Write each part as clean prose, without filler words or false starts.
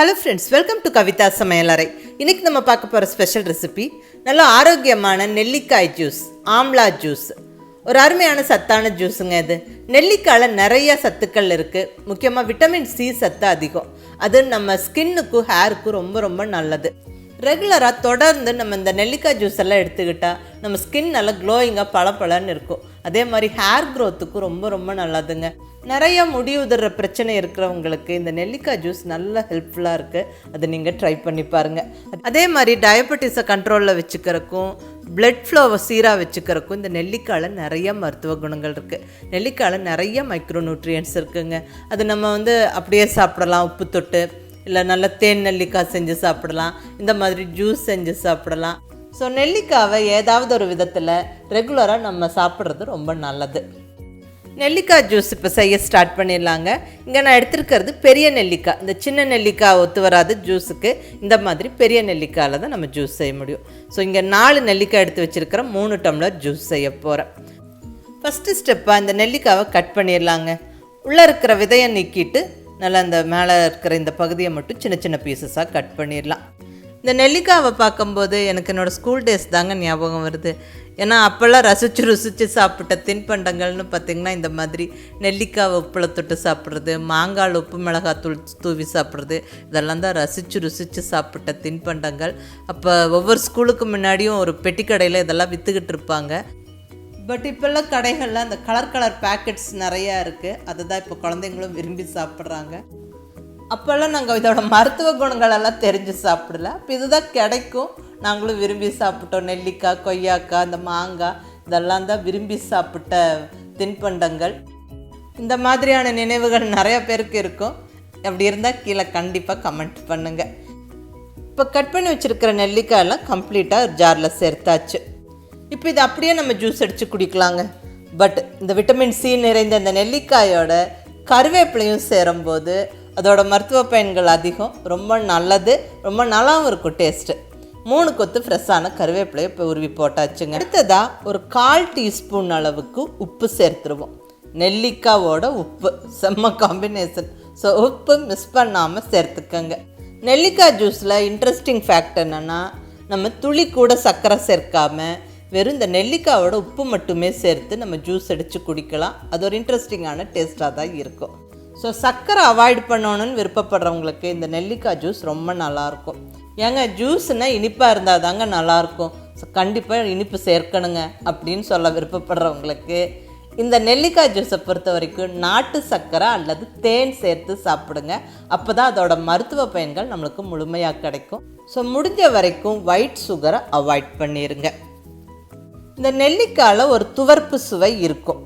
Hello friends, welcome to KAVITHASAMAYALARAI. இன்னைக்கு நம்ம பார்க்க போற ஸ்பெஷல் ரெசிபி நல்ல ஆரோக்கியமான நெல்லிக்காய் ஜூஸ், ஆம்லா ஜூஸ். ஒரு அருமையான சத்தான ஜூஸுங்க இது. நெல்லிக்காயில நிறைய சத்துக்கள் இருக்கு. முக்கியமா விட்டமின் சி சத்து அதிகம். அது நம்ம ஸ்கின்னுக்கு ஹேருக்கு ரொம்ப நல்லது. ரெகுலராக தொடர்ந்து நம்ம இந்த நெல்லிக்காய் ஜூஸ் எல்லாம் எடுத்துக்கிட்டா நம்ம ஸ்கின் நல்லா க்ளோயிங்காக பளபளன்னு இருக்கும். அதே மாதிரி ஹேர் க்ரோத்துக்கும் ரொம்ப நல்லதுங்க. நிறைய முடி உதிர்ற பிரச்சனை இருக்கிறவங்களுக்கு இந்த நெல்லிக்காய் ஜூஸ் நல்ல ஹெல்ப்ஃபுல்லாக இருக்குது. அதை நீங்கள் ட்ரை பண்ணி பாருங்கள். அதே மாதிரி டயபெட்டிஸை கண்ட்ரோலில் வச்சுக்கிறக்கும், பிளட் ஃப்ளோவை சீராக வச்சுக்கிறக்கும் இந்த நெல்லிக்காயில் நிறைய மருத்துவ குணங்கள் இருக்குது. நெல்லிக்காயில் நிறைய மைக்ரோ நியூட்ரியன்ட்ஸ் இருக்குதுங்க. அது நம்ம அப்படியே சாப்பிடலாம், உப்பு தொட்டு, இல்லை நல்ல தேன் நெல்லிக்காய் செஞ்சு சாப்பிடலாம், இந்த மாதிரி ஜூஸ் செஞ்சு சாப்பிடலாம். ஸோ நெல்லிக்காவை ஏதாவது ஒரு விதத்தில் ரெகுலராக நம்ம சாப்பிட்றது ரொம்ப நல்லது. நெல்லிக்காய் ஜூஸ் இப்போ செய்ய ஸ்டார்ட் பண்ணிடலாங்க. இங்கே நான் எடுத்துருக்கிறது பெரிய நெல்லிக்காய். இந்த சின்ன நெல்லிக்காய் ஒத்து வராது ஜூஸுக்கு. இந்த மாதிரி பெரிய நெல்லிக்காயில் தான் நம்ம ஜூஸ் செய்ய முடியும். ஸோ இங்கே 4 நெல்லிக்காய் எடுத்து வச்சுருக்கிறேன். 3 டம்ளர் ஜூஸ் செய்ய போகிறேன். ஃபஸ்ட்டு ஸ்டெப்பாக இந்த நெல்லிக்காவை கட் பண்ணிடலாங்க. உள்ளே இருக்கிற விதையை நீக்கிட்டு நல்லா இந்த மேலே இருக்கிற இந்த பகுதியை மட்டும் சின்ன பீசஸாக கட் பண்ணிடலாம். இந்த நெல்லிக்காவை பார்க்கும்போது எனக்கு என்னோடய ஸ்கூல் டேஸ் தாங்க ஞாபகம் வருது. ஏன்னா அப்போல்லாம் ருசித்து சாப்பிட்ட தின்பண்டங்கள்னு பார்த்திங்கன்னா இந்த மாதிரி நெல்லிக்காவை உப்பில் தொட்டு சாப்பிட்றது, மாங்காய் உப்பு மிளகாத்தூள் தூவி சாப்பிட்றது, இதெல்லாம் தான் ருசித்து சாப்பிட்ட தின்பண்டங்கள். அப்போ ஒவ்வொரு ஸ்கூலுக்கு முன்னாடியும் ஒரு பெட்டி கடையில் இதெல்லாம் விற்றுக்கிட்டு இருப்பாங்க. பட் இப்போல்லாம் கடைகளில் அந்த கலர் பேக்கெட்ஸ் நிறையா இருக்குது. அதை தான் இப்போ குழந்தைங்களும் விரும்பி சாப்பிட்றாங்க. அப்போல்லாம் நாங்கள் இதோட மருத்துவ குணங்களெல்லாம் தெரிஞ்சு சாப்பிடல. இப்போ இதுதான் கிடைக்கும், நாங்களும் விரும்பி சாப்பிட்டோம். நெல்லிக்காய், கொய்யாக்காய், இந்த மாங்காய், இதெல்லாம் தான் விரும்பி சாப்பிட்ட தின்பண்டங்கள். இந்த மாதிரியான நினைவுகள் நிறைய பேருக்கு இருக்கும். அப்படி இருந்தால் கீழே கண்டிப்பாக கமெண்ட் பண்ணுங்கள். இப்போ கட் பண்ணி வச்சுருக்கிற நெல்லிக்காயெல்லாம் கம்ப்ளீட்டாக ஜாரில் சேர்த்தாச்சு. இப்போ இது அப்படியே நம்ம ஜூஸ் அடித்து குடிக்கலாங்க. பட் இந்த விட்டமின் சி நிறைந்த இந்த நெல்லிக்காயோட கருவேப்பிலையும் சேரும்போது அதோட மருத்துவ பயன்கள் அதிகம். ரொம்ப நல்லது, ரொம்ப நல்லாவும் இருக்கும் டேஸ்ட்டு. 3 கொத்து ஃப்ரெஷ்ஷான கருவேப்பிலையை இப்போ உருவி போட்டாச்சுங்க. அடுத்ததாக ஒரு 1/4 டீஸ்பூன் அளவுக்கு உப்பு சேர்த்துருவோம். நெல்லிக்காவோட உப்பு செம்ம காம்பினேஷன். ஸோ உப்பு மிஸ் பண்ணாமல் சேர்த்துக்கங்க. நெல்லிக்காய் ஜூஸில் இன்ட்ரெஸ்டிங் ஃபேக்ட் என்னென்னா, நம்ம துளி கூட சர்க்கரை சேர்க்காமல் வெறும் இந்த நெல்லிக்காவோட உப்பு மட்டுமே சேர்த்து நம்ம ஜூஸ் அடித்து குடிக்கலாம். அது ஒரு இன்ட்ரெஸ்டிங்கான டேஸ்ட்டாக தான் இருக்கும். ஸோ சர்க்கரை அவாய்ட் பண்ணணுன்னு விருப்பப்படுறவங்களுக்கு இந்த நெல்லிக்காய் ஜூஸ் ரொம்ப நல்லாயிருக்கும். ஏங்க ஜூஸ்னால் இனிப்பாக இருந்தால் தாங்க நல்லாயிருக்கும். ஸோ கண்டிப்பாக இனிப்பு சேர்க்கணுங்க அப்படின்னு சொல்ல விருப்பப்படுறவங்களுக்கு இந்த நெல்லிக்காய் ஜூஸை பொறுத்த வரைக்கும் நாட்டு சர்க்கரை அல்லது தேன் சேர்த்து சாப்பிடுங்க. அப்போ தான் அதோட மருத்துவ பயன்கள் நம்மளுக்கு முழுமையாக கிடைக்கும். ஸோ முடிஞ்ச வரைக்கும் ஒயிட் சுகரை அவாய்ட் பண்ணிடுங்க. இந்த நெல்லிக்காயில் ஒரு துவர்ப்பு சுவை இருக்கும்.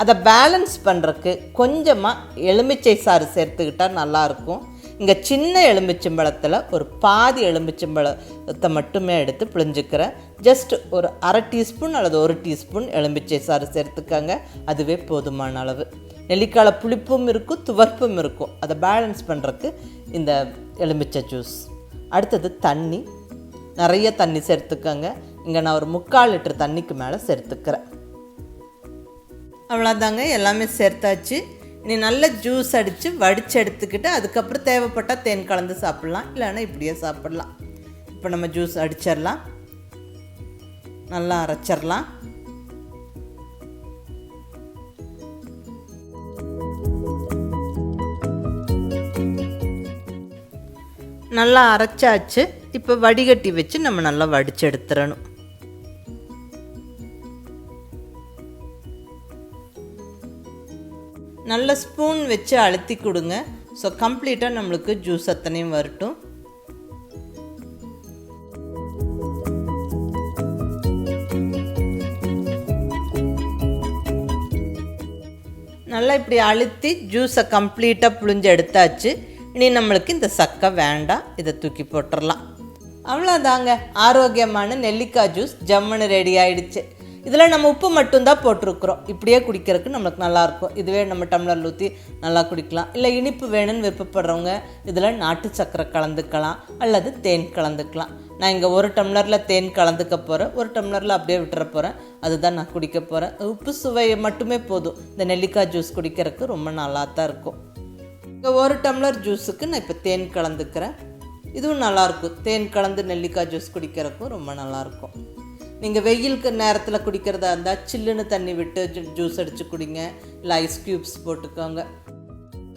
அதை பேலன்ஸ் பண்ணுறதுக்கு கொஞ்சமாக எலுமிச்சை சாறு சேர்த்துக்கிட்டால் நல்லாயிருக்கும். இங்கே சின்ன எலுமிச்சம்பழத்தில் ஒரு பாதி எலுமிச்சம்பழத்தை மட்டுமே எடுத்து பிழிஞ்சிக்கிறேன். ஜஸ்ட் ஒரு 1/2 டீஸ்பூன் அல்லது 1 டீஸ்பூன் எலுமிச்சை சாறு சேர்த்துக்கங்க. அதுவே போதுமான அளவு. நெல்லிக்காயில் புளிப்பும் இருக்கும், துவர்ப்பும் இருக்கும். அதை பேலன்ஸ் பண்ணுறதுக்கு இந்த எலுமிச்சை ஜூஸ். அடுத்தது தண்ணி, நிறைய தண்ணி சேர்த்துக்கங்க. இங்கே நான் ஒரு 3/4 லிட்டர் தண்ணிக்கு மேலே சேர்த்துக்கிறேன். அவ்வளோதாங்க, எல்லாமே சேர்த்தாச்சு. இனி நல்ல ஜூஸ் அடித்து வடித்து எடுத்துக்கிட்டு அதுக்கப்புறம் தேவைப்பட்டால் தேன் கலந்து சாப்பிட்லாம், இல்லைன்னா இப்படியே சாப்பிட்லாம். இப்போ நம்ம ஜூஸ் அடிச்சிடலாம், நல்லா அரைச்சிடலாம். நல்லா அரைச்சாச்சு. இப்போ வடிகட்டி வச்சு நம்ம நல்லா வடித்து எடுத்துடணும். நல்ல ஸ்பூன் வச்சு அழுத்தி கொடுங்க. ஸோ கம்ப்ளீட்டாக நம்மளுக்கு ஜூஸ் அத்தனையும் வரட்டும். நல்லா இப்படி அழுத்தி ஜூஸை கம்ப்ளீட்டாக புழிஞ்சு எடுத்தாச்சு. இனி நம்மளுக்கு இந்த சக்கை வேண்டாம், இதை தூக்கி போட்டுடலாம். அவ்வளோதாங்க, ஆரோக்கியமான நெல்லிக்காய் ஜூஸ் ஜம்முன்னு ரெடி ஆகிடுச்சு. இதில் நம்ம உப்பு மட்டும்தான் போட்டிருக்கிறோம். இப்படியே குடிக்கிறதுக்கு நம்மளுக்கு நல்லாயிருக்கும். இதுவே நம்ம டம்ளரில் ஊற்றி நல்லா குடிக்கலாம். இல்லை இனிப்பு வேணும்னு விருப்பப்படுறவங்க இதில் நாட்டு சக்கரை கலந்துக்கலாம் அல்லது தேன் கலந்துக்கலாம். நான் இங்கே 1 டம்ளரில் தேன் கலந்துக்க போகிறேன், 1 டம்ளரில் அப்படியே விட்டுற போகிறேன். அதுதான் நான் குடிக்க போகிறேன். உப்பு சுவை மட்டுமே போதும். இந்த நெல்லிக்காய் ஜூஸ் குடிக்கிறதுக்கு ரொம்ப நல்லா தான் இருக்கும். இங்கே 1 டம்ளர் ஜூஸுக்கு நான் இப்போ தேன் கலந்துக்கிறேன். இதுவும் நல்லாயிருக்கும். தேன் கலந்து நெல்லிக்காய் ஜூஸ் குடிக்கிறதுக்கும் ரொம்ப நல்லாயிருக்கும். நீங்கள் வெயிலுக்கு நேரத்தில் குடிக்கிறதா இருந்தால் சில்லுன்னு தண்ணி விட்டு ஜூஸ் அடித்து குடிங்க, இல்லை ஐஸ் க்யூப்ஸ் போட்டுக்கோங்க.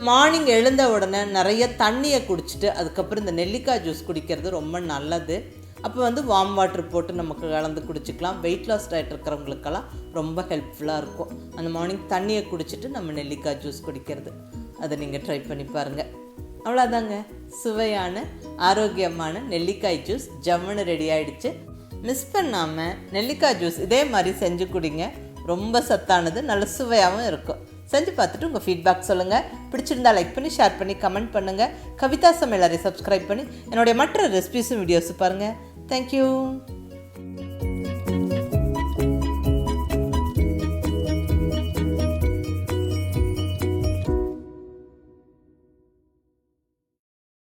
மார்னிங் எழுந்த உடனே நிறைய தண்ணியை குடிச்சிட்டு அதுக்கப்புறம் இந்த நெல்லிக்காய் ஜூஸ் குடிக்கிறது ரொம்ப நல்லது. அப்போ வார்ம் வாட்டர் போட்டு நமக்கு கலந்து குடிச்சிக்கலாம். வெயிட் லாஸ் டயட் இருக்கிறவங்களுக்கெல்லாம் ரொம்ப ஹெல்ப்ஃபுல்லாக இருக்கும். அந்த மார்னிங் தண்ணியை குடிச்சிட்டு நம்ம நெல்லிக்காய் ஜூஸ் குடிக்கிறது, அதை நீங்கள் ட்ரை பண்ணி பாருங்கள். அவ்வளோதாங்க, சுவையான ஆரோக்கியமான நெல்லிக்காய் ஜூஸ் ஜம்முன்னு ரெடி ஆகிடுச்சு. மிஸ் பண்ணாமல் நெல்லிக்காய் ஜூஸ் இதே மாதிரி செஞ்சு குடிங்க. ரொம்ப சத்தானது, நல்ல சுவையாகவும் இருக்கும். செஞ்சு பார்த்துட்டு உங்கள் ஃபீட்பேக் சொல்லுங்கள். பிடிச்சிருந்தா லைக் பண்ணி, ஷேர் பண்ணி, கமெண்ட் பண்ணுங்கள். கவிதா சமையலறை சப்ஸ்கிரைப் பண்ணி என்னுடைய மற்ற ரெசிபிஸும் வீடியோஸும் பாருங்கள். தேங்க்யூ.